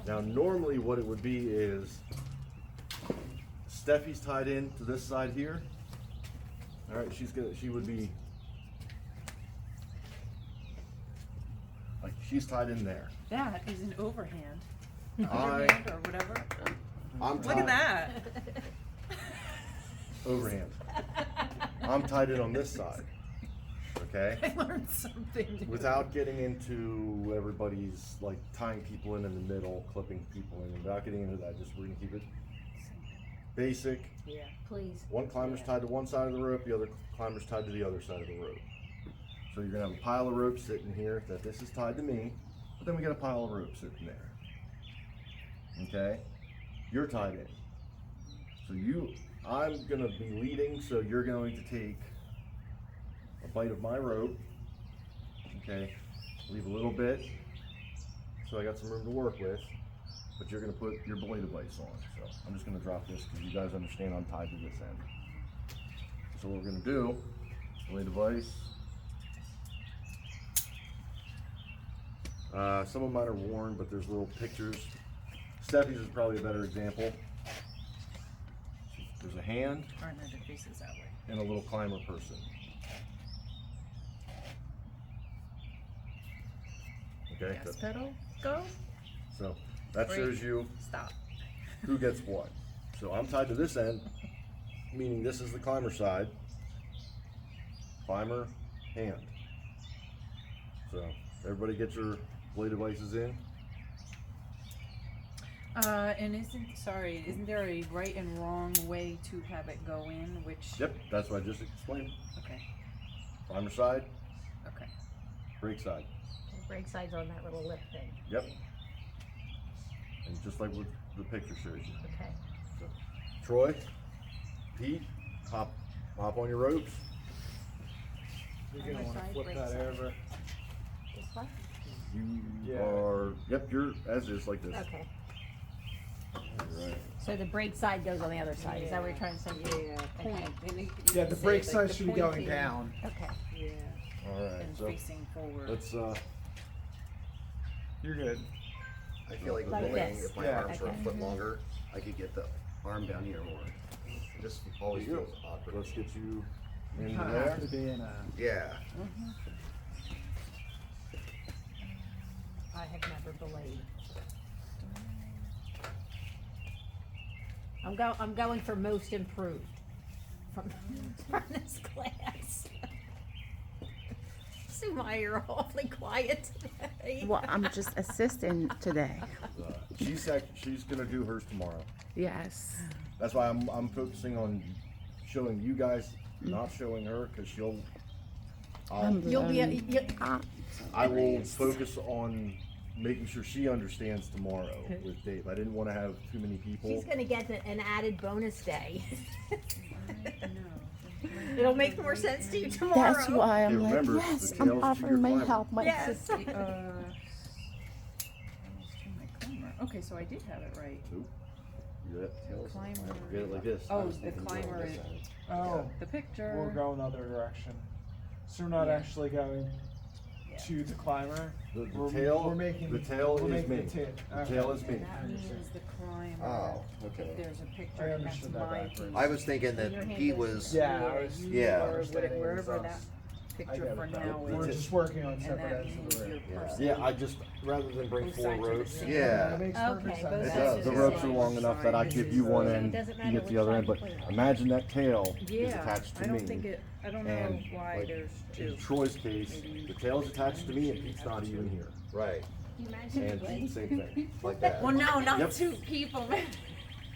Now normally what it would be is Steffi's tied in to this side here. All right, she would be like she's tied in there. That is an overhand. I- Overhand or whatever. I'm Look at that. Overhand. I'm tied in on this side. Okay? I learned something new. Without getting into everybody's like tying people in the middle, clipping people in, without getting into that, just we're gonna keep it basic. Yeah. Please. One climber's tied to one side of the rope, the other climber's tied to the other side of the rope. So you're gonna have a pile of rope sitting here that this is tied to me, but then we got a pile of rope sitting there. Okay? You're tied in. So I'm gonna be leading, so you're going to take a bite of my rope. Okay? Leave a little bit, so I got some room to work with, but you're gonna put your belay device on. So I'm just gonna drop this because you guys understand I'm tied to this end. So what we're gonna do, belay device. Some of mine are worn, but there's little pictures. Steffi's is probably a better example. There's a hand Or no, the face is that way. and a little climber person. Okay, Gas pedal, go. so that shows you Stop. who gets what. So I'm tied to this end, meaning this is the climber side. Climber, hand. So everybody get your belay devices in. And isn't there a right and wrong way to have it go in, which? Yep, that's what I just explained. Okay, Climber side, okay. brake side. Brake side's on that little lip thing. Yep. And just like what the picture shows you. Okay. So, Troy, Pete, hop on your ropes. You're On gonna my wanna side, flip brake that side. over. This one? You Yeah. are, yep, you're as is like this. Okay. Right. So the brake side goes on the other side. Is that what you're trying to say? Yeah, Okay. point. And you Yeah, can the say brake it's side like the should be going pointy- down. Okay. Yeah, All right. and So facing forward. let's You're good. I feel like with Like bowling, this. if my Yeah. arms were a Okay. foot longer, I could get the arm down here more. It just always Here you feels go. awkward. Let's get you You into kinda there. have to be in a. Yeah. I have never belayed. I'm going for most improved from this class. Sue and I are awfully quiet today. Well, I'm just assisting today. She's gonna do hers tomorrow. Yes. That's why I'm focusing on showing you guys, not showing her, because You'll be, I will focus on making sure she understands tomorrow with Dave. I didn't want to have too many people. she's gonna get an added bonus day. No. It'll make more sense to you tomorrow. That's why I'm Hey, like, remember, yes, the I'm tail's to offering your my climber. help, my Yes. assistance. That was to my climber. Okay, so I did have it right. Nope. You got it. Climber. Get it like this. Oh, the climber is Oh, the picture. we're going the other direction. So we're not Yeah. actually going Yeah. to the climber. The We're tail. making the tail we're is making me. the tail. The Okay. tail is me. And that means the climber. Oh, If okay. there's a picture, I and that's understood that my backwards. piece. I was thinking And your that hand he goes was. Yeah, I was. you Yeah. or understanding wherever it was that us. I picture get for it. now We're is. just working on And separate that ends of means the your rope. person. Yeah, I just rather than bring Both 4 sides are the ropes. same. Yeah. That makes Okay, perfect both sense. It sides does. are The the ropes are same. long enough that I give you one So it end, doesn't you matter get the which other side end. you But put it on. imagine that tail is Yeah, attached to I me. don't think it, I don't know And, why like, there's In two. Troy's case, the tail is attached to me and Pete's not even here. Right. And Pete, same thing. Like that. Well, no, not Yep. two people.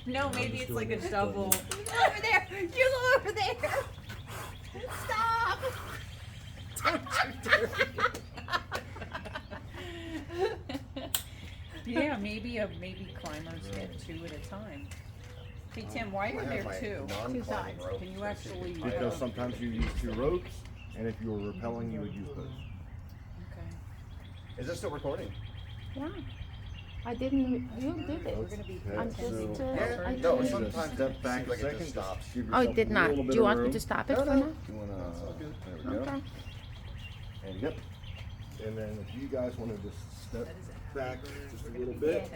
No, maybe just it's like a doing this, double. You go over there. You go over there. Stop. Yeah, maybe climbers get 2 at a time. Hey Tim, why I are have there my 2? non-climbing sides. rope. Can you actually? Because sometimes you use 2 ropes, and if you were rappelling, you would use both. Okay. Is this still recording? Yeah. I didn't, you did We're it. gonna be Okay, I'm just, so- Yeah, I no, did. sometimes Step it back seems a like it second, just stops. give Oh, it yourself did a not. little Do bit you of want me room. to stop it No, for no. now? You wanna, there we go. Okay. And yep. And then if you guys wanna just step back just a little bit.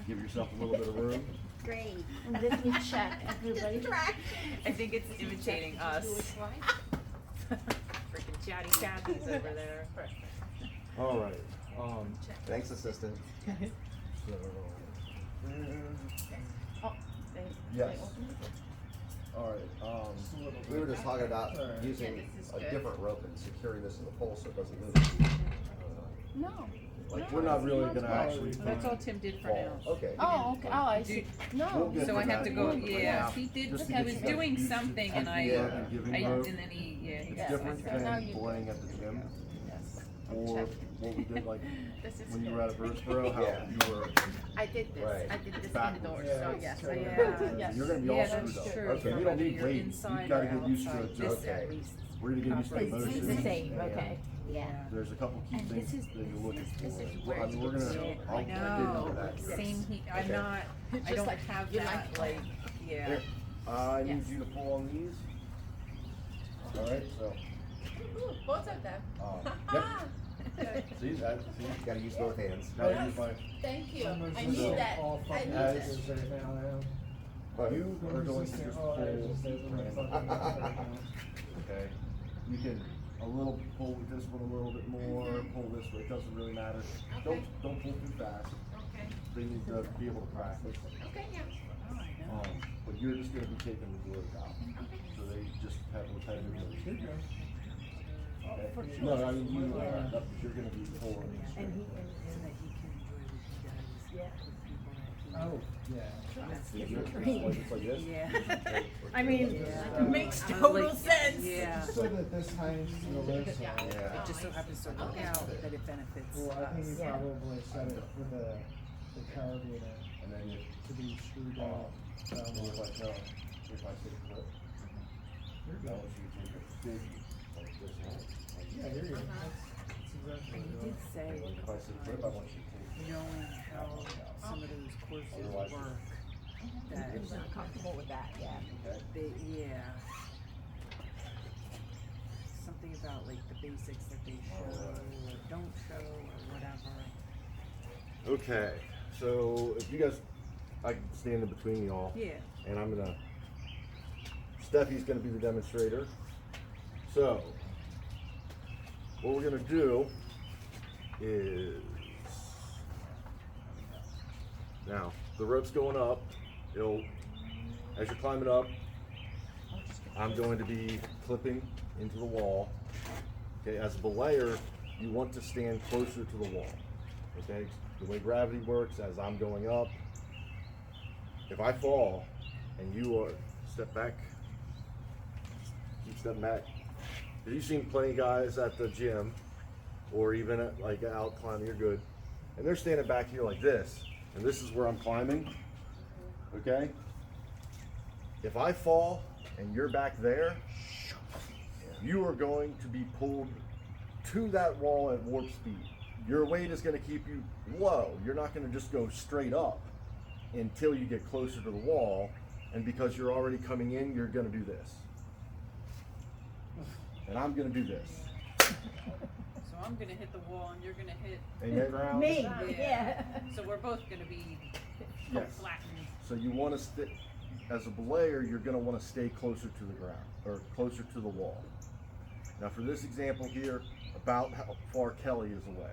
Give yourself a little bit of room. Great. And let me check everybody. I think it's imitating us. Freaking chatty Cathy's over there. All right. Thanks, assistant. So, Oh, they, Yes. they open it? all right. We were just talking about Sorry. using Yeah, this is a good. different rope and securing this in the pole so it doesn't move. No. Like, We're not really Not gonna bad. actually. That's all Tim did for now. Okay. Oh, okay. Oh, I see. We'll No. get So I to have that to go, one, but yeah, he did, just to I get was you guys doing used to something and Yeah. giving and rope. then he, yeah, he It's got different sidetracked. So now than you playing do. at the gym, Yes. or Check. what we did like This is when you good. were at Birdsboro, how Yeah. you were. I did this. Right. I did this in Backwards. the door. Yeah, So it's yes, I totally Yeah. different. Yes. You're gonna be all Yeah, screwed that's up. true. Okay, For you don't whether need you're weight. You've inside gotta or get used to outside, it. this Just Okay. at least. we're gonna get used to the It's It's the motion. same, Yeah. okay. Yeah. There's a couple key And things this is- that you're looking this for. is Well, where I mean, you we're gonna. see it. I'll I dig into know, that. Yes. same he, I'm Okay. not, I Just don't like have you that, like like, yeah. Here, I need Yes. you to pull on these. All right, so. Both of them. Yep. See that? See? Gotta use both hands. Gotta use my. Thank you. Almost I just need that. all I fucking need As- that. pictures right now, man. You are going to just pull. Oh, I just said I'm like fucking right now. Okay. You can a little pull with this one a little bit more. Pull this way. It doesn't really matter. Okay. Don't pull too fast. Okay. They need to be able to practice. Okay, yeah. Oh, I know. But you're just going to be taking the glove out. So they just have repetitive motion. Okay. For No, sure. I mean you. Yeah. You're going to be pulling these. And he, straight. and, So that he can enjoy what he does. Yeah. With people that he. Oh, yeah. That's See, his you're- dream. It's like this. Yeah. I mean, Yeah. it makes I was total like, sense. Yeah. So that this hangs to the left side. Yeah. It just so happens to work out that it benefits Well, I think us. you Yeah. probably set it for the carabiner And then you. to be screwed Oh. out. If I say flip, You're now good. you take a big, like this out. Yeah, you're good. Uh-huh. That's exactly And he what did it say, Like if I say flip, I want you to take. knowing how some of those courses Otherwise- work, that He's not comfortable with that, yeah. Okay. they, yeah. Something about like the basics that they show or don't show or whatever. Okay, so if you guys, I can stand in between y'all. Yeah. And I'm gonna, Steffi's gonna be the demonstrator. So, what we're gonna do is, now, the rope's going up, it'll, as you're climbing up, I'm going to be clipping into the wall. Okay, as a belayer, you want to stand closer to the wall. Okay, the way gravity works, as I'm going up, if I fall and you are, step back, keep stepping back. Because you've seen plenty of guys at the gym or even at, like out climbing, you're good. And they're standing back here like this. And this is where I'm climbing. Okay? If I fall and you're back there, you are going to be pulled to that wall at warp speed. Your weight is going to keep you low. You're not going to just go straight up until you get closer to the wall. And because you're already coming in, you're going to do this. And I'm going to do this. So I'm gonna hit the wall and you're gonna hit, Amen? Me, Yeah. yeah. so we're both gonna be Yes. flattened. So you want to stay, as a belayer, you're going to want to stay closer to the ground or closer to the wall. Now for this example here, about how far Kelly is away.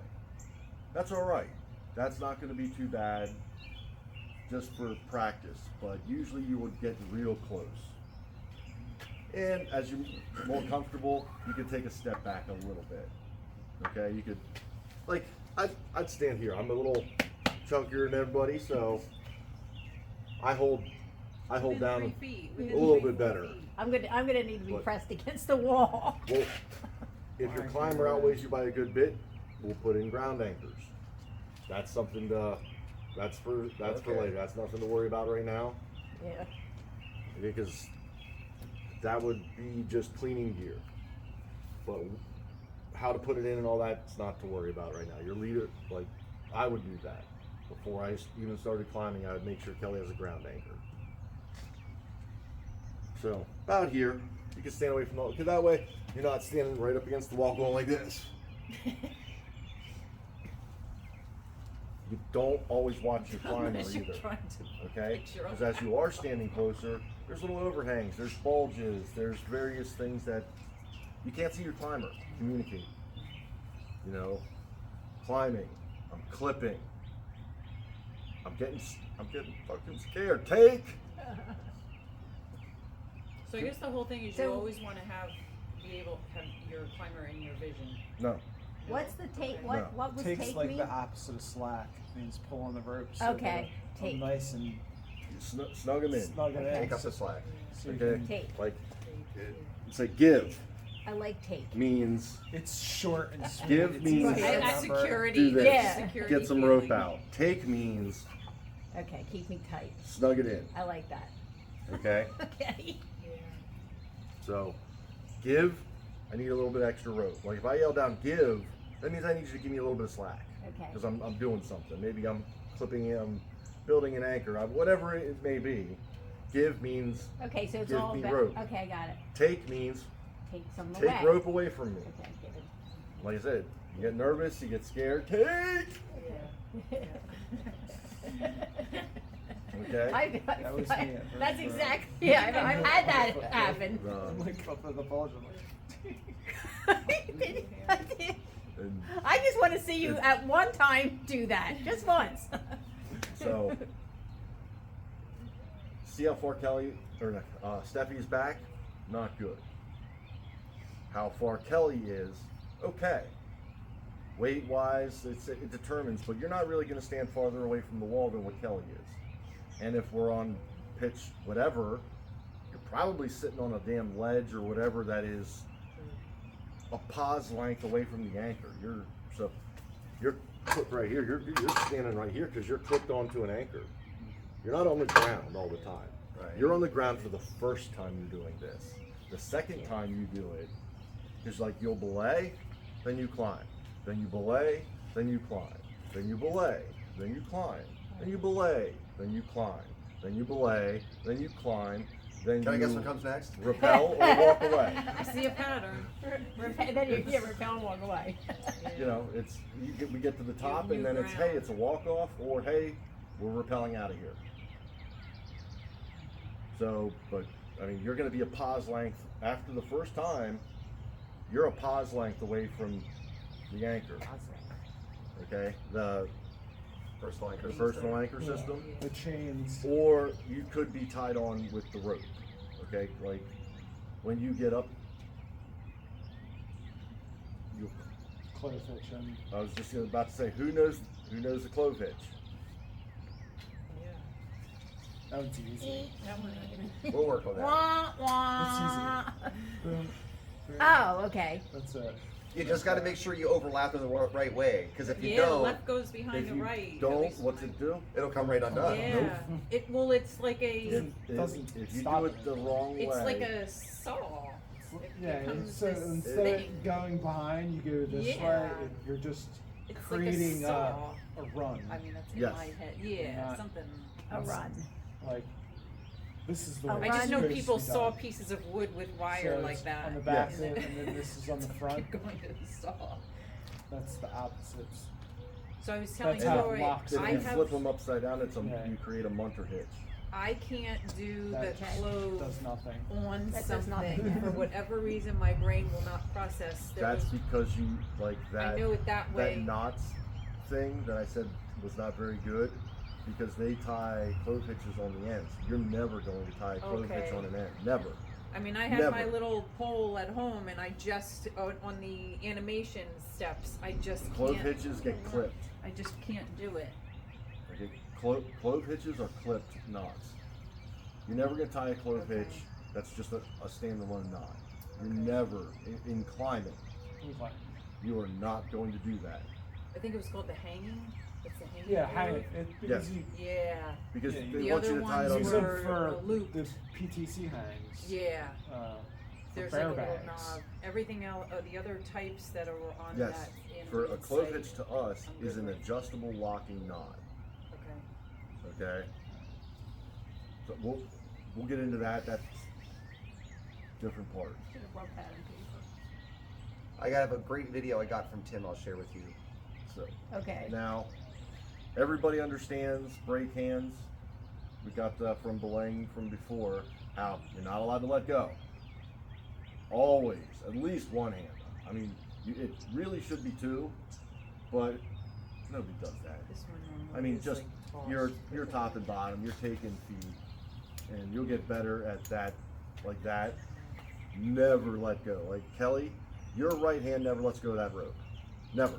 That's all right. That's not going to be too bad just for practice, but usually you would get real close. And as you're more comfortable, you can take a step back a little bit. Okay, you could, like, I'd stand here. I'm a little chunkier than everybody, so I hold Within down 3 feet, a within little 3 bit better. feet. I'm gonna need to be What? pressed against the wall. Well, if your climber outweighs you by a good bit, we'll put in ground anchors. That's something to, that's for Okay. later. That's nothing to worry about right now, Yeah. because that would be just cleaning gear. But how to put it in and all that's not to worry about right now. Your leader, like, I would do that. Before I even started climbing, I would make sure Kelly has a ground anchor. So, about here, you can stand away from the, because that way, you're not standing right up against the wall going like this. You don't always watch your climber Unless you're either. trying to Okay? fix your own Because as you are standing closer, there's little overhangs, there's bulges, there's various things that you can't see your climber communicate. You know, climbing, I'm clipping, I'm getting fucking scared. Take. So I guess the whole thing is So- you always want to be able to have your climber in your vision. No. What's the take, No. what was Takes take like mean? the opposite of slack. Means pull on the rope. So Okay, that I'm take. nice and You snug them in. snug it Okay. in. Take up the slack. So you Okay. can, Take, Like, say give I like take. means it's short and sweet. Give it's means- easy to Right. That's remember. security. do this. Yeah. Security Get some feeling. rope out. Take means Okay, keep me tight. snug it in. I like that. Okay? Okay. So, give, I need a little bit extra rope. Like if I yell down give, that means I need you to give me a little bit of slack. Okay. Because I'm doing something. Maybe I'm clipping, I'm building an anchor, whatever it may be. Give means Okay, so it's Give all me about, rope. okay, I got it. take means Take some away. take rope away from me. Okay, give it. Like I said, you get nervous, you get scared, take! Okay? That was me at first, That's bro. exactly, yeah, I've had that happen. Um, Like up at the bulge. I'm like, I did. and I just want to see you at one time do that, just once. so, see how far Steffi's back? Not good. How far Kelly is? Okay. Weight wise, it determines, but you're not really going to stand farther away from the wall than what Kelly is. And if we're on pitch whatever, you're probably sitting on a damn ledge or whatever that is a pause length away from the anchor. You're clipped right here. You're standing right here because you're clipped onto an anchor. You're not on the ground all the time. Right. You're on the ground for the first time you're doing this. The second time you do it, it's like you'll belay, then you climb. Then you belay, then you climb. Then you belay, then you climb. Then you belay, then you climb. Then you belay, then you climb. Then Can I you guess what comes next? repel or walk away. I see a pattern. Then you get repel and walk away. You know, we get to the top New and then it's, ground. hey, it's a walk off, or hey, we're repelling out of here. So, but I mean, you're going to be a pause length after the first time. You're a pause length away from the anchor. Okay, the Personal anchor. personal anchor system, the chains. or you could be tied on with the rope. Okay, like when you get up, you. Close hitch and I was just about to say, who knows the clove hitch? that one's easy. We'll work on that. Wah, wah. Boom. Boom. Oh, okay. That's it. You just got to make sure you overlap in the right way, because if you Yeah, don't, left goes behind If the you right. at don't, least what's mine. it do? it'll come right undone. Yeah. It's like If, a. Doesn't if you stop do it. it the wrong way, It's like a saw. It Yeah, becomes so this instead thing. of going behind, you go this Yeah. way. You're just It's creating like a saw. a run. I mean, that's in Yes. my head. Yeah, Not- something. A run. Like this is the A way I just it's know supposed people to be saw done. pieces of wood with wire So like it's that. on the back Yes. end, and then this is on the front. Going to the saw. That's the opposites. So I was telling That's how it Roy, locks if I you have, flip them upside down, Yeah. you create a munter hitch. I can't do That the Okay. clove Does nothing. on That does something. nothing. For whatever reason, my brain will not process. There That's was, because you like that. I know it that way. That knots thing that I said was not very good because they tie clove hitches on the ends. You're never going to tie a clove hitch Okay. on an end. Never. I mean, I have Never. my little pole at home, and I just on the animation steps, I just Clove can't. hitches get clipped. I just can't do it. Okay? Clove hitches are clipped knots. You're never going to tie a clove Okay. hitch that's just a standalone knot. You're never, in climbing, Like, you are not going to do that. I think it was called the hanging. It's the hanging. yeah, hang clove. it because Yes. Yeah. Because Yeah, they the want other you to tie it ones on use the them were for looped. the PTC hangs. Yeah. For There's bear like a little bags. knob. Everything else, the other types that are on Yes. that. For a animated clove site. hitch to us I'm is good an with. adjustable locking knot. Okay. Okay? So we'll get into that. That's different part. Should have wrote that in paper. I have a great video I got from Tim. I'll share with you. So Okay. now everybody understands brake hands. We got that from belaying from before, how you're not allowed to let go. Always, at least one hand. I mean, it really should be two, but nobody does that. This one normally I mean, is, just like, you're tossed. top and bottom, you're taking feet, and you'll get better at that, like that. Never let go. Like Kelly, your right hand never lets go of that rope. Never.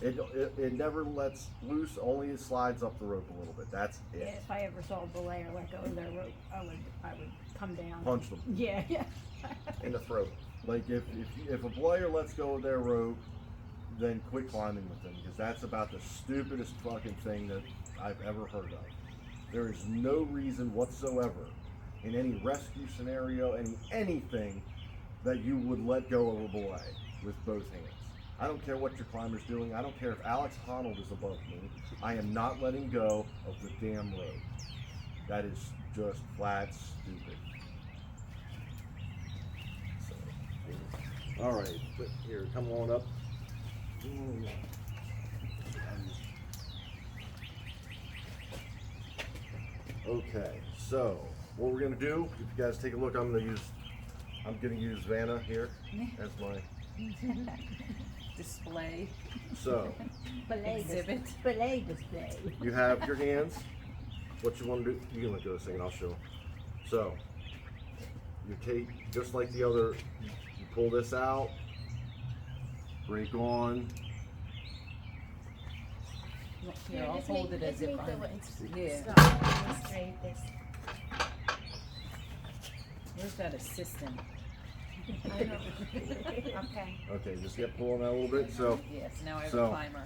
It never lets loose, only it slides up the rope a little bit. That's Yeah, it. if I ever saw a belayer let go of their rope, I would come down. Punch them Yeah, yeah. In the throat. like if a belayer lets go of their rope, then quit climbing with them, because that's about the stupidest fucking thing that I've ever heard of. There is no reason whatsoever in any rescue scenario, anything, that you would let go of a belay with both hands. I don't care what your climber's doing. I don't care if Alex Honnold is above me. I am not letting go of the damn rope. That is just flat stupid. So, all right, but here, come on up. Okay, so what we're gonna do, if you guys take a look, I'm gonna use Vanna here as my, Display. so Belay Exhibit. Belay display. you have your hands. What you wanna do, you can let go a second, I'll show. So, you take, just like the other, you pull this out, break on, Here, I'll hold it as if I'm. Yeah. Straight this. Where's that assistant? Okay. okay, just get pulling out a little bit, so, Yes, now I have So, a climber.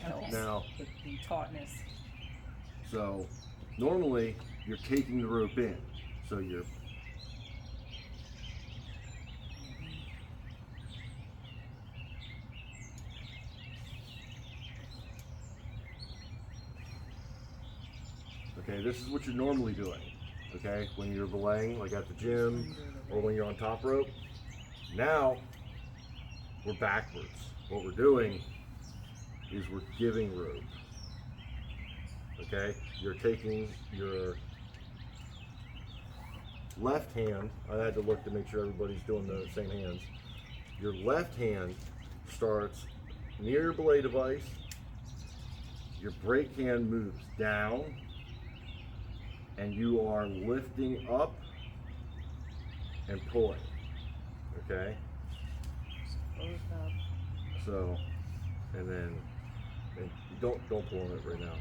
Helps now, with the tautness. so, normally, you're taking the rope in, so you're, okay, this is what you're normally doing, okay, when you're belaying, like at the gym, or when you're on top rope. Now, we're backwards. What we're doing is we're giving rope, okay? You're taking your left hand, I had to look to make sure everybody's doing the same hands. Your left hand starts near your belay device, your brake hand moves down, and you are lifting up and pulling, okay? Both up. So, and then, and don't pull on it right now,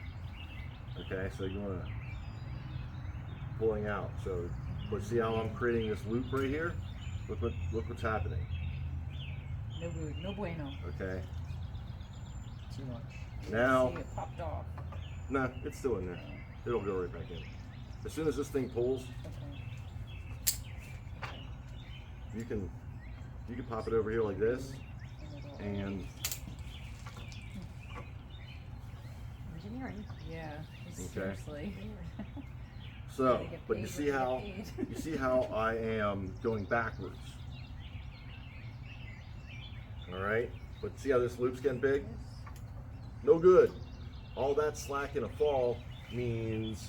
okay? So you wanna, pulling out, so, but see how I'm creating this loop right here? Look what's happening, No good, no bueno. okay? Too much. Now, See, it popped off. nah, it's still in there. It'll go right back in. As soon as this thing pulls, Okay. you can pop it over here like this, and Engineering. Yeah, Okay. seriously. so, Gotta get but you paid see when how, you get paid. you see how I am going backwards. All right, but see how this loop's getting big? No good. All that slack in a fall means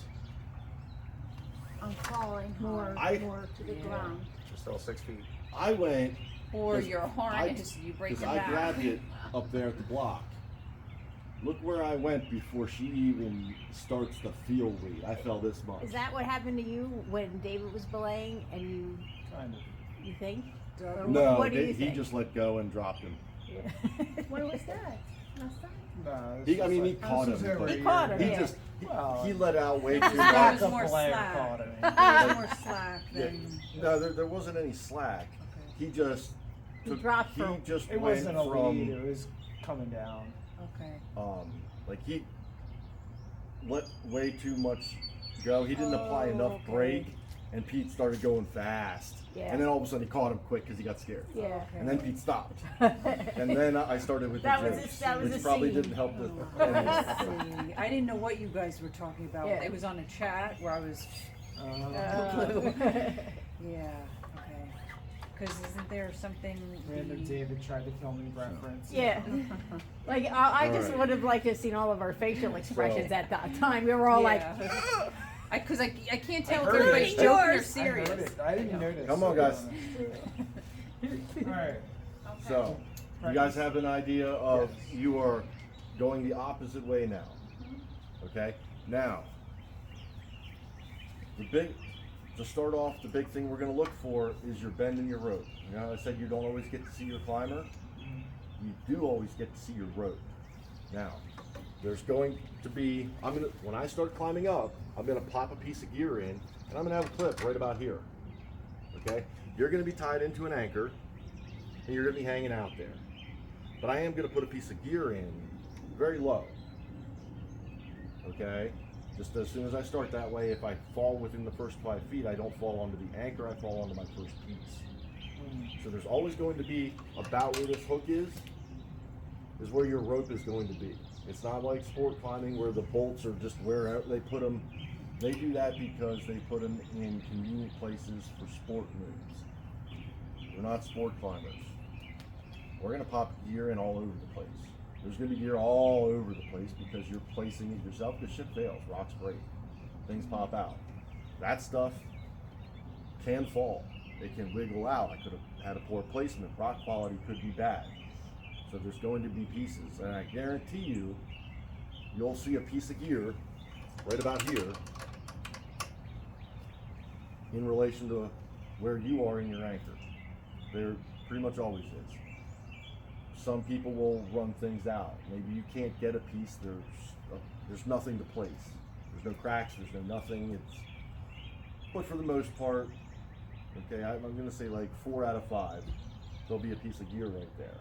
I'm falling more, I- more to the Yeah. ground. Just all 6 feet. I went, Or 'Cause your harness, you break because your I back. grabbed it up there at the block. Look where I went before she even starts the feel lead. I fell this much. Is that what happened to you when David was belaying and Kind of. you think? Or No, what do you he think? just let go and dropped him. Yeah. When was that? Last time? Nah, this He, I was mean, he like- caught this was him, but every He caught year. him, he yeah. just Well, he let out way too That was much. There was the more player slack. caught him. There was more slack Yeah, than. no, there wasn't any slack. Okay. He just He took, dropped he from- just It went wasn't a from lead, it was coming down. Okay. like he let way too much go. He didn't apply enough okay. brake, and Pete started going fast. Yeah. And then all of a sudden he caught him quick because he got scared. Yeah. Okay. And then Pete stopped. And then I started with That the was jigs, that was which a probably scene. didn't help the. See, I didn't know what you guys were talking about. Yeah. It was on a chat where I was. Oh. Yeah. Okay. Cause isn't there something? Random David tried to kill me reference. Yeah. Like, I just Alright. would have liked to have seen all of our facial expressions at that time. We were all like, I can't tell if heard everybody's it. joking or Yours. serious. I heard it. I didn't notice. Come on, guys. Alright. So, you guys have an idea of you are going the opposite way now. Okay? Now, to start off, the big thing we're going to look for is your bend in your rope. You know, I said you don't always get to see your climber. You do always get to see your rope. Now, there's going to be, when I start climbing up, I'm going to pop a piece of gear in, and I'm going to have a clip right about here. Okay? You're going to be tied into an anchor, and you're going to be hanging out there. But I am going to put a piece of gear in very low. Okay? Just as soon as I start that way, if I fall within the first 5 feet, I don't fall onto the anchor, I fall onto my first piece. So there's always going to be about where this hook is where your rope is going to be. It's not like sport climbing where the bolts are just wherever they put them. They do that because they put them in convenient places for sport moves. We're not sport climbers. We're going to pop gear in all over the place. There's going to be gear all over the place because you're placing it yourself. Because shit fails, rocks break, things pop out. That stuff can fall. It can wiggle out. I could have had a poor placement. Rock quality could be bad. So there's going to be pieces, and I guarantee you, you'll see a piece of gear right about here in relation to where you are in your anchor. There pretty much always is. Some people will run things out. Maybe you can't get a piece. There's nothing to place. There's no cracks. There's no nothing. But for the most part, okay, I'm going to say like 4 out of 5, there'll be a piece of gear right there.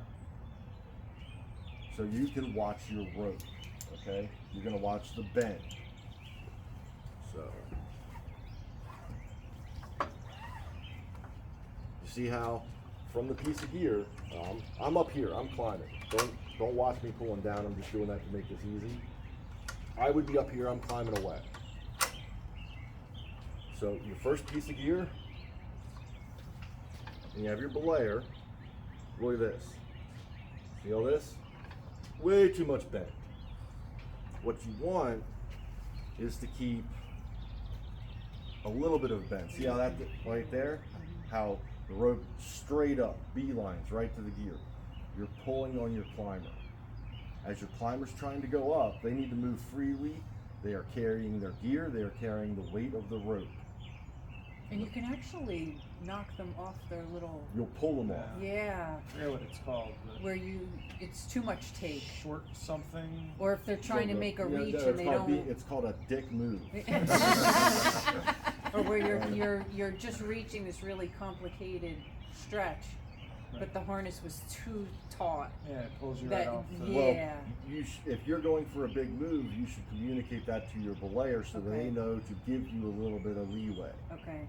So you can watch your rope, okay? You're going to watch the bend. So, you see how from the piece of gear, I'm up here, I'm climbing. Don't watch me pulling down, I'm just doing that to make this easy. I would be up here, I'm climbing away. So your first piece of gear, and you have your belayer. Look at this. See all this? Way too much bend. What you want is to keep a little bit of bend. See how that right there? How the rope straight up, beelines right to the gear. You're pulling on your climber. As your climber's trying to go up, they need to move freely. They are carrying their gear, they are carrying the weight of the rope. And you can actually knock them off their little, You'll pull them off. yeah, I forget what it's called. But where it's too much take. short something. Or if they're trying to make a Yeah, reach no, and they don't. it's called a dick move. Or where you're just reaching this really complicated stretch, but the harness was too taut. Yeah, it pulls you right That off. The, yeah. Well, if you're going for a big move, you should communicate that to your belayer so Okay. they know to give you a little bit of leeway. Okay.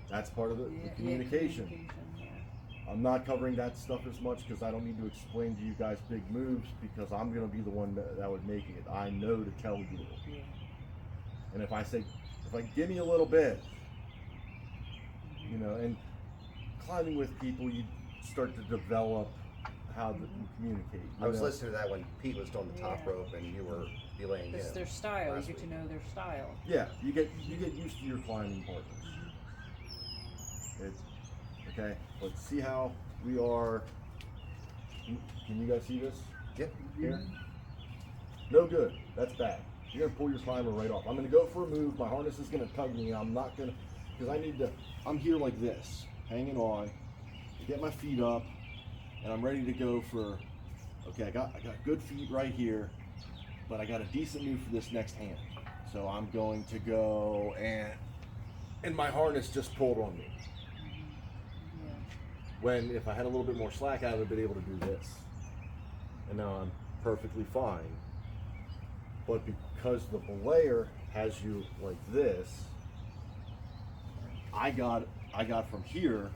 That's part of the Yeah, communication. Yeah. I'm not covering that stuff as much because I don't need to explain to you guys big moves because I'm going to be the one that would make it. I know to tell you. Yeah. And if I give me a little bit, you know, and climbing with people, you start to develop how you communicate. I was know? listening to that when Pete was on the top Yeah. rope and you were belaying It's him. their style. You last get to week. know their style. Yeah, you get used to your climbing partners. Okay, let's see how we are. Can you guys see this? Yep. Here? No good. That's bad. You're gonna pull your climber right off. I'm gonna go for a move. My harness is gonna tug me. I'm not gonna, because I need to. I'm here like this, hanging on. Get my feet up, and I'm ready to go for. Okay, I got good feet right here, but I got a decent move for this next hand. So I'm going to go and my harness just pulled on me. Yeah. When if I had a little bit more slack, I would have been able to do this. And now I'm perfectly fine. But because the belayer has you like this, I got from here,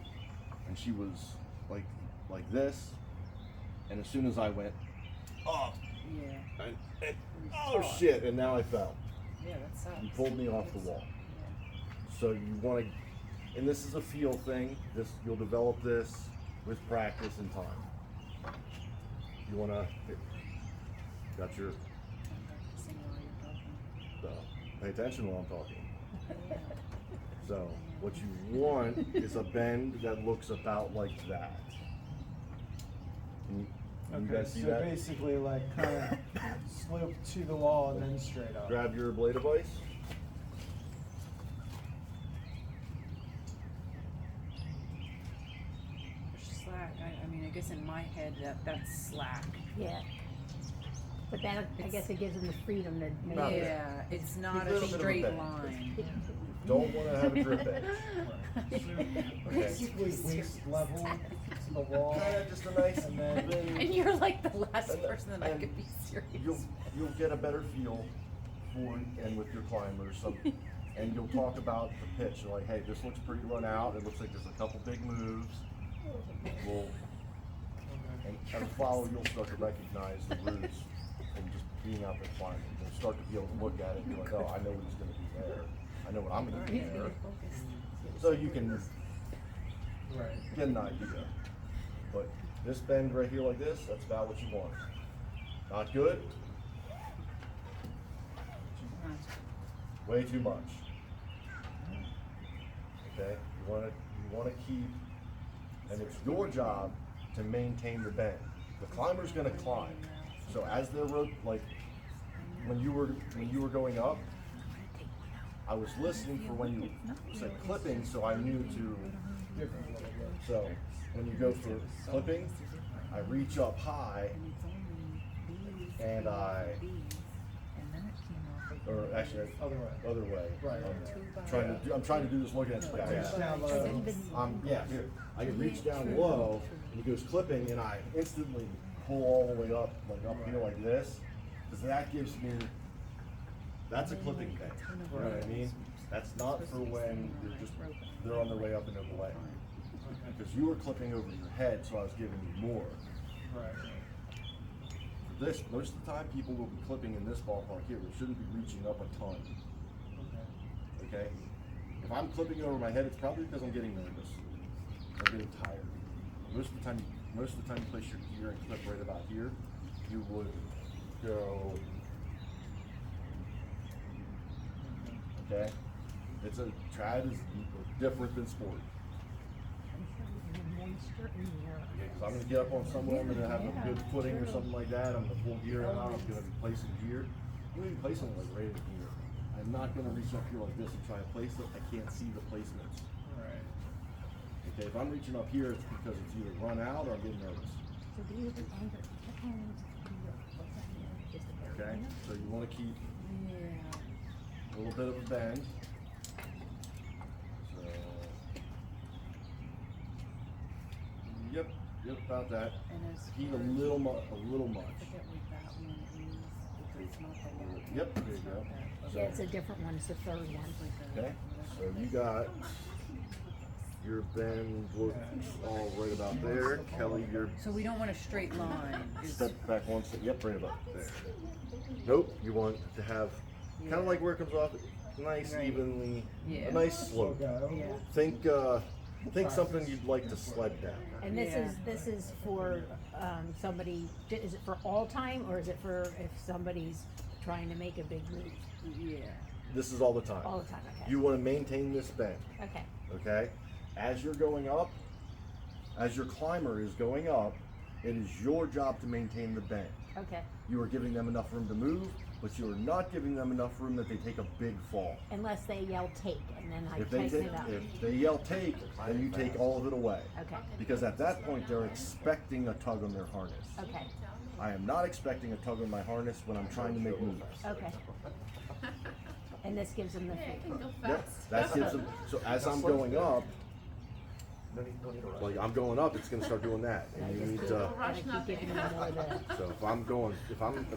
and she was like this, and as soon as I went up, Yeah. and oh shit, and now I fell. Yeah, that sucks. You pulled me off the wall. Yeah. So you want to and this is a feel thing. You'll develop this with practice and time. You wanna, got your, pay attention while I'm talking. So, what you want is a bend that looks about like that. Can you Okay, guys see so that? basically like kind of slope to the wall and then straight up. Grab your blade of ice. Slack, I mean, I guess in my head, that's slack. Yeah. But then, I guess it gives them the freedom to make Not it. Yeah, it's not Little a bit of a straight bend. line. Don't wanna have a drip edge. Basically waist level to the wall. Kinda just a nice And then- even. And you're like the last And- person that I and could be serious. You'll get a better feel for and with your climbers. And you'll talk about the pitch. You're like, hey, this looks pretty run out. It looks like there's a couple big moves. Well, and as a follower, you'll start to recognize the roots from just being out there climbing. You'll start to be able to look at it and be like, oh, I know he's going to be there. I know what I'm going to be there. So you can Right. get an idea. But this bend right here like this, that's about what you want. Not good? Way too much. Okay, you wanna keep, and it's your job to maintain the bend. The climber's gonna climb. So as they're like when you were going up, I was listening for when you said clipping, so I knew to. So when you go for clipping, I reach up high and or actually Other way. other way. Right. I'm trying to do this looking at the Reach back. down low. Yeah, here. I can reach down low and it goes clipping and I instantly pull all the way up, like up here like this. Because that gives me, that's a clipping bend. You know what I mean? That's not for when they're on their way up and over the leg. Because you were clipping over your head, so I was giving you more. Right. For this, most of the time people will be clipping in this ballpark here. We shouldn't be reaching up a ton. Okay? If I'm clipping over my head, it's probably because I'm getting nervous. I'm getting tired. Most of the time you place your gear and clip right about here, you would go. Okay? Trad is different than sport. Because I'm gonna get up on somewhere, I'm gonna have a good footing or something like that, I'm gonna pull gear out, I'm gonna be placing gear. I'm gonna be placing it like right in here. I'm not gonna reach up here like this and try to place it, I can't see the placements. Right. Okay, if I'm reaching up here, it's because it's either run out or I'm getting nervous. Okay, so you wanna keep a little bit of a bend. So, yep, about that. Heat a little much. Yep, there you go. Yeah, it's a different one, it's the third one. Okay, so you got your bend looks all right about there. Kelly, your So we don't want a straight line. step back one step. Yep, right about there. Nope, you want to have kind of like where it comes off, nice, Right. evenly, Yeah. a nice slope. Yeah. Think something you'd like to sled down. And this is for, somebody, is it for all time, or is it for if somebody's trying to make a big move? Yeah. This is all the time. All the time, okay. You want to maintain this bend, Okay, okay? As you're going up, as your climber is going up, it is your job to maintain the bend. okay. You are giving them enough room to move, but you are not giving them enough room that they take a big fall. Unless they yell take, and then I If they tighten it up. if they yell take, then you take all of it away. Okay, Because at that point, they're expecting a tug on their harness. okay, I am not expecting a tug on my harness when I'm trying to make moves. okay. And this gives them the freedom. Yep, that gives them, so as I'm going up, like I'm going up, it's gonna start doing that, and you need to, Gotta keep giving them more of the, so if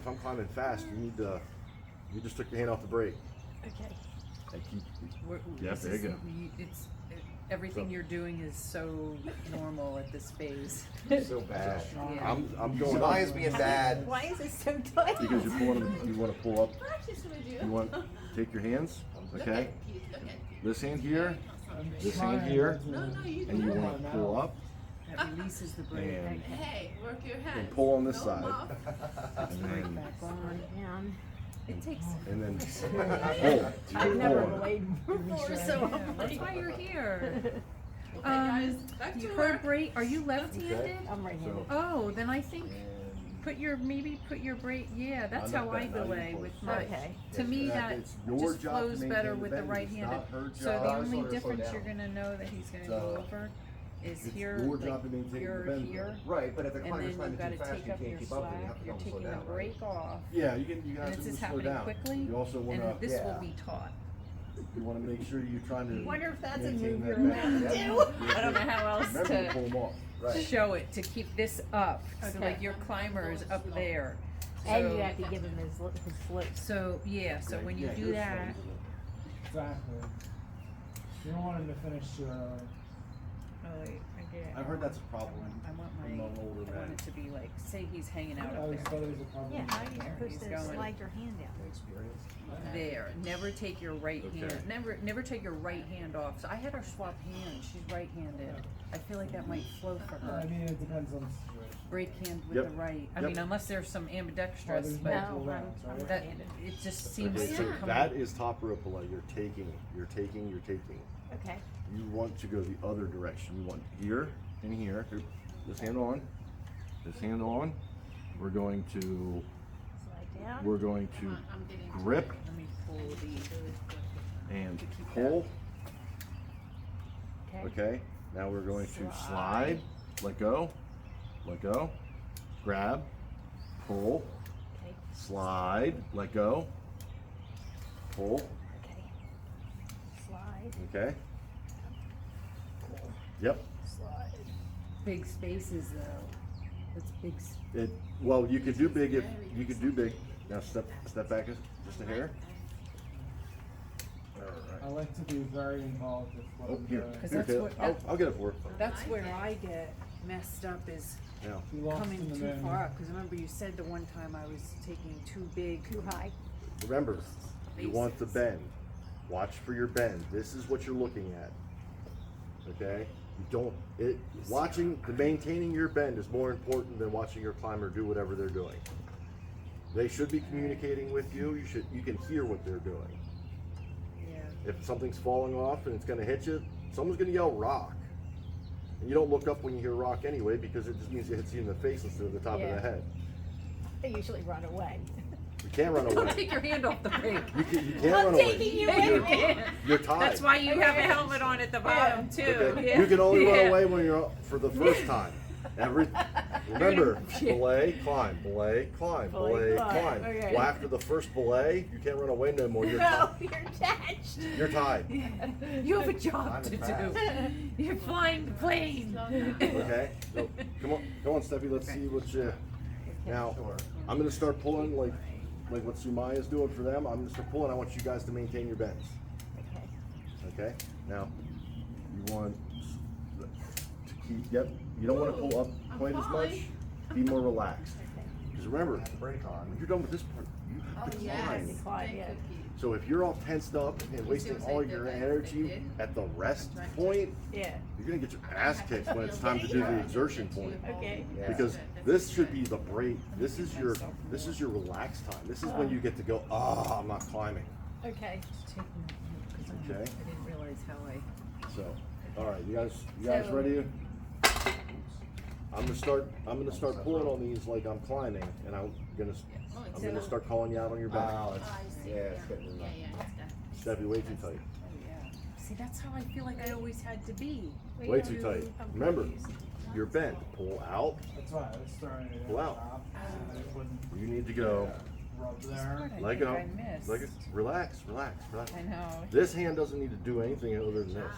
I'm climbing fast, you just took your hand off the brake. okay. And keep, Yeah, there you go. Everything you're doing is so normal at this phase. So bad. Yeah. I'm going Why up is being bad? Why is it so tight? because you're pulling them, you wanna pull up, you want, take your hands, okay? This hand here, I'm This trying hand here, not to- and you want to pull up That releases the brake. and, Hey, work your hands. and pull on this No side, mouth. and then Back on. Down. It takes. and then pull. I've Keep never pulling. laid before, so Yeah, that's why you're here. Okay, guys, back to You work. heard brake. Are you left-handed? I'm right-handed. Oh, then I think And put your brake. Yeah, that's not how I bad, now you belay pull. with my. Okay. To me, that it's your just job to flows maintain better the with the bend, it's right-handed. not her So the job. I just only want her to slow difference down. you're gonna know that he's gonna So, go over is it's here, your like, job to maintain the you're bend. here, Right, but if the and climber's then climbing you've gotta too fast, take you up your can't keep up, then you have slack, to you're tell them to slow taking the down, right? brake off, Yeah, you can and have this to is slow happening down. quickly, You also and want then to this will yeah. be taught. you want to make sure you're trying to. Wonder if that's a maintain move that you're bend. allowed to Yeah. do. I don't know how else Remember to to pull them off. Right. show it, to keep this up, so Okay. like your climber is up there. And So- you have to give him his float. So, yeah, so when you Yeah, do yours that, slows Exactly. You don't want him to finish too early. oh wait, I've heard that's a problem. I want among older I want men. it to be like, say he's hanging out I up always there. thought it was a problem. Yeah, how are you There, supposed he's to going. slide your hand down? Experience. There, never take your right Okay. hand, never take your right hand off. So I had her swap hands, she's right-handed. I feel like that might flow for I her. mean, it depends on the situation. Break hand with Yep. the right. I Yep. mean, unless there's some Well, ambidextrous, there's but multiple No, rounds, I'm right? that, right-handed. it just seems Okay, to so come. that is top rope belay. You're taking. Okay. You want to go the other direction. You want here and here. This hand on. This hand on. We're going to Slide down. I'm getting grip Let me pull these. and To keep pull. Okay. Okay. Now we're going to Slide. slide. Let go. Let go. Grab. Pull. Okay. Slide. Let go. Pull. Okay. Slide. Okay. Yep. Slide. Big spaces though. That's big. Well, you could do big if you could do big. Now step back just a hair. I like to be very involved with what Oh, I'm here. doing. 'Cause Here, that's Taylor. what- I'll get it for her. That's where I get messed up is Now, If you lost coming in the too man. far up. Because remember you said the one time I was taking too big. Too high. remember, you want the bend. Watch for your bend. This is what you're looking at. Okay? You don't. Maintaining your bend is more important than watching your climber do whatever they're doing. They should be communicating with you. You can hear what they're doing. Yeah. If something's falling off and it's going to hit you, someone's going to yell rock. And you don't look up when you hear rock anyway because it just means it hits you in the face instead of the top of Yeah. the head. They usually run away. You can't run Don't away. take your hand off the brake. You can't I'm run away. taking you Yeah, you with can. me. You're tied. That's why you have a helmet on at the bottom too. Okay. Yeah. You can only run Yeah. away when you're up for the first time. Remember, belay, climb, belay, climb, Belay, belay, climb. climb. Okay. Well, after the first belay, you can't run away no more. You're No, tied. you're attached. You're tied. You have a job to Climb do. fast. You're flying the plane. Okay. So come on, Steffi. Let's see what you. Now, Sure. I'm gonna start pulling like what Sumaya's doing for them. I'm gonna start pulling. I want you guys to maintain your bends. Okay. Okay. Now, you want to keep. Yep. You don't want to pull up quite as much. Be more relaxed. Because remember, Break on. when you're done with this part, you have to climb. Climb, yeah. So if you're all tensed up and wasting all your energy at the rest point, Yeah. you're gonna get your ass kicked when it's time to do the exertion point. Okay. Yeah. Because this should be the break. This is your relaxed time. This is when you get to go. Ah, I'm not climbing. Okay. Okay. I didn't realize how I. So, all right, you guys So- ready? I'm gonna start pulling on these like I'm climbing, and I'm gonna start calling you out on your back. Wow, Oh, it's, I see. yeah, it's getting enough. Yeah, it's Steffi, way too tight. Oh yeah. See, that's how I feel like I always had to be. Way too tight. Remember, you're bent. Pull out. That's why I was throwing it Pull at out. the top, so it wouldn't You need to go. rub This there. part I Let think go. I missed. Let it. Relax. Relax. Relax. I know. This hand doesn't need to do anything other than this.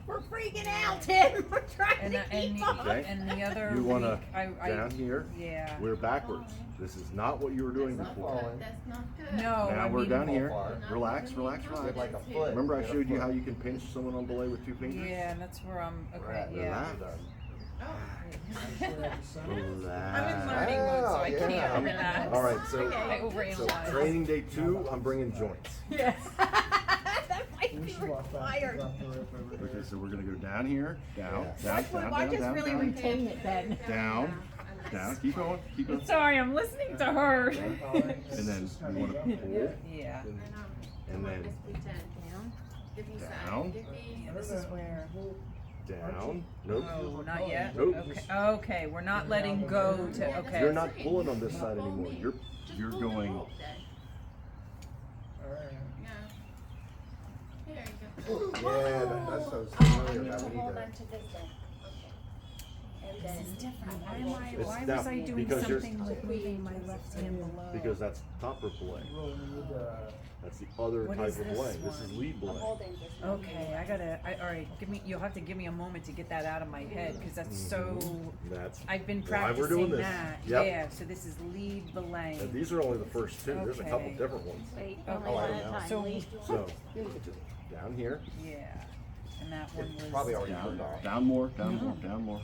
We're freaking out, Tim. We're trying And to and keep the, up. Okay. and the other You wanna week, I down here. yeah. We're backwards. This is not what you were doing That's not before. falling. That's not good. No, Now I we're mean, down here. far. Relax. Relax. Did Relax. like a foot. Remember I Did a showed you foot. how you can pinch someone on belay with two fingers? Yeah, and that's where I'm. We're Okay, at yeah. Relax. Sure, at the center. I'm in Relax. learning mode, so I Yeah. can't relax. All right, so I overanalyze. training day 2, I'm bringing joints. Yeah. That might We should walk back and drop the rope over there. Okay, so we're gonna go down here, down, Yeah. down, Why down, just down, really down, retain it then? down, down, keep going, keep going. Sorry, I'm listening to her. And then we wanna pull, Yeah. I know. and Come on, then let's pretend. Down. Give me down. some. Give me. This is where. down, nope. Oh, not yet. Nope. Okay. Okay, we're not letting go to. Okay. You're not pulling on this side anymore, you're Just pull the going, rope then. Alright. Yeah. Here you go. Yeah, that sounds I familiar. need That to we hold need on to this then. And This then. is different. Why am I? It's Why now- was I doing because you're- something with moving my left hand below? because that's topper belay, You really need that's the other What type is of this belay, this is one? lead I'm belay. holding this one. Okay, I gotta. All right, you'll have to give me a moment to get that out of my head because that's so. That's I've been why we're practicing doing this. that. Yep. Yeah. So this is lead belay. And these are only the first two, there's a couple Okay. different ones. Wait, Oh, only I one don't at a know. time, So- Lee. So, down here, Yeah. And that one was. Probably already down, turned off. down more, down more, down more.